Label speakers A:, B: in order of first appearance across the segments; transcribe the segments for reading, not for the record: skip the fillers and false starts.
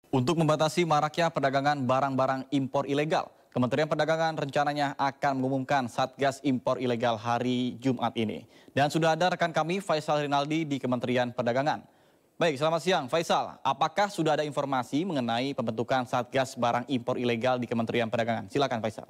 A: Untuk membatasi maraknya perdagangan barang-barang impor ilegal, Kementerian Perdagangan rencananya akan mengumumkan Satgas Impor Ilegal hari Jumat ini. Dan sudah ada rekan kami Faisal Rinaldi di Kementerian Perdagangan. Baik, selamat siang Faisal. Apakah sudah ada informasi mengenai pembentukan Satgas Barang Impor Ilegal di Kementerian Perdagangan? Silakan Faisal.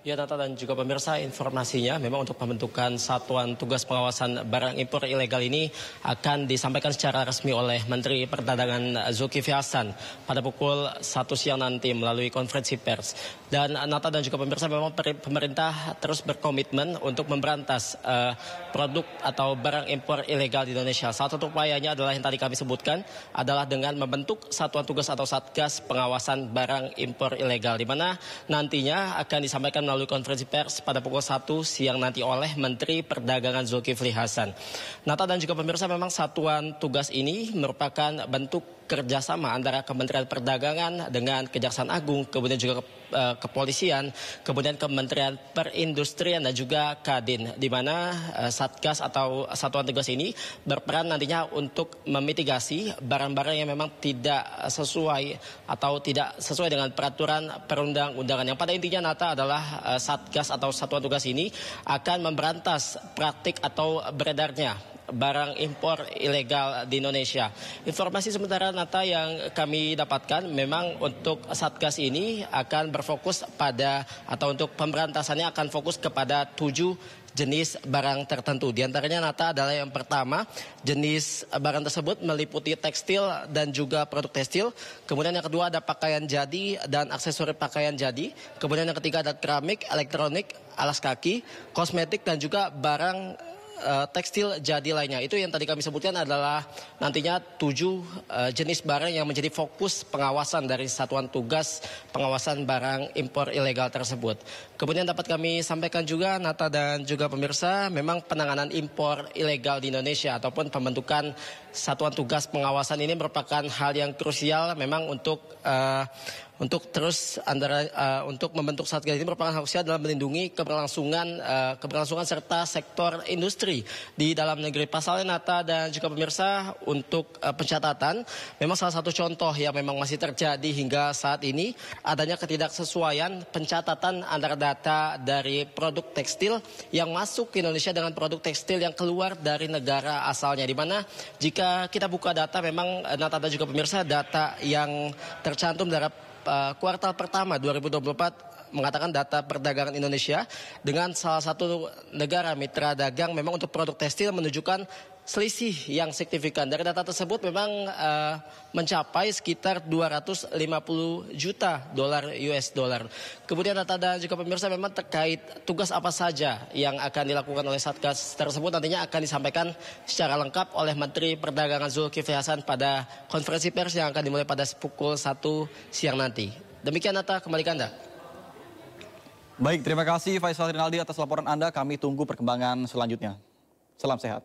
B: Ya, Tata dan juga pemirsa, informasinya memang untuk pembentukan Satuan Tugas Pengawasan Barang Impor Ilegal ini akan disampaikan secara resmi oleh Menteri Perdagangan Zulkifli Hasan pada pukul 1 siang nanti melalui konferensi pers. Dan Nata dan juga pemirsa, memang pemerintah terus berkomitmen untuk memberantas produk atau barang impor ilegal di Indonesia. Salah satu upayanya adalah yang tadi kami sebutkan adalah dengan membentuk Satuan Tugas atau Satgas Pengawasan Barang Impor Ilegal, di mana nantinya akan disampaikan melalui konferensi pers pada pukul 1 siang nanti oleh Menteri Perdagangan Zulkifli Hasan. Nata dan juga pemirsa, memang satuan tugas ini merupakan bentuk kerjasama antara Kementerian Perdagangan dengan Kejaksaan Agung, kemudian juga kepolisian, kemudian Kementerian Perindustrian dan juga Kadin, di mana Satgas atau satuan tugas ini berperan nantinya untuk memitigasi barang-barang yang memang tidak sesuai atau tidak sesuai dengan peraturan perundang-undangan. Yang pada intinya, Nata, adalah Satgas atau satuan tugas ini akan memberantas praktik atau beredarnya barang impor ilegal di Indonesia. Informasi sementara, Nata, yang kami dapatkan memang untuk Satgas ini akan berfokus pada atau untuk pemberantasannya akan fokus kepada 7 jenis barang tertentu. Di antaranya, Nata, adalah yang pertama, jenis barang tersebut meliputi tekstil dan juga produk tekstil. Kemudian yang kedua ada pakaian jadi dan aksesori pakaian jadi. Kemudian yang ketiga ada keramik, elektronik, alas kaki, kosmetik dan juga barang tekstil jadi lainnya. Itu yang tadi kami sebutkan adalah nantinya 7 jenis barang yang menjadi fokus pengawasan dari Satuan Tugas Pengawasan Barang Impor Ilegal tersebut. Kemudian dapat kami sampaikan juga, Nata dan juga pemirsa, memang penanganan impor ilegal di Indonesia ataupun pembentukan Satuan Tugas Pengawasan ini merupakan hal yang krusial memang untuk untuk membentuk Satgas ini merupakan hal krusial dalam melindungi keberlangsungan serta sektor industri di dalam negeri. Pasalnya, Nata dan juga pemirsa, untuk pencatatan, memang salah satu contoh yang memang masih terjadi hingga saat ini adanya ketidaksesuaian pencatatan antara data dari produk tekstil yang masuk ke Indonesia dengan produk tekstil yang keluar dari negara asalnya. Di mana jika kita buka data, memang Nata dan juga pemirsa, data yang tercantum dalam kuartal pertama 2024 mengatakan data perdagangan Indonesia dengan salah satu negara mitra dagang memang untuk produk tekstil menunjukkan selisih yang signifikan. Dari data tersebut memang mencapai sekitar 250 juta dolar US dollar. Kemudian data dan juga pemirsa, memang terkait tugas apa saja yang akan dilakukan oleh Satgas tersebut nantinya akan disampaikan secara lengkap oleh Menteri Perdagangan Zulkifli Hasan pada konferensi pers yang akan dimulai pada pukul 1 siang nanti. Demikian, Nata, kembali ke Anda.
A: Baik, terima kasih Faisal Rinaldi atas laporan Anda. Kami tunggu perkembangan selanjutnya. Salam sehat.